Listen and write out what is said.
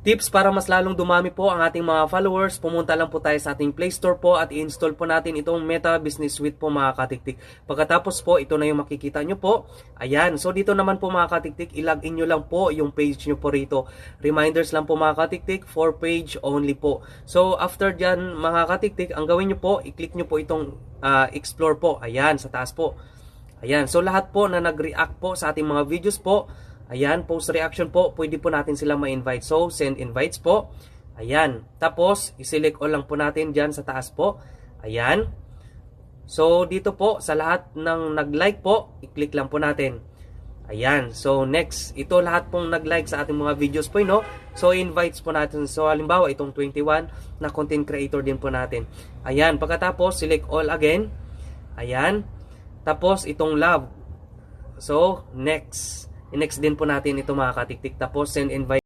Tips para mas lalong dumami po ang ating mga followers, pumunta lang po tayo sa ating Play Store po at i-install po natin itong Meta Business Suite po mga katiktik. Pagkatapos po, ito na yung makikita nyo po. Ayan, so dito naman po mga katiktik, ilagin nyo lang po yung page nyo po rito. Reminders lang po mga katiktik, for page only po. So after dyan mga katiktik, ang gawin nyo po, i-click nyo po itong explore po. Ayan, sa taas po. Ayan, so lahat po na nag-react po sa ating mga videos po, ayan, post reaction po, pwede po natin sila ma-invite. So, send invites po. Ayan. Tapos, i-select all lang po natin dyan sa taas po. Ayan. So, dito po, sa lahat ng nag-like po, i-click lang po natin. Ayan. So, next. Ito lahat pong nag-like sa ating mga videos po, no? So, invites po natin. So, halimbawa, itong 21 na content creator din po natin. Ayan. Pagkatapos, select all again. Ayan. Tapos, itong love. So, next. I-next din po natin ito mga katiktik. Tapos send invite.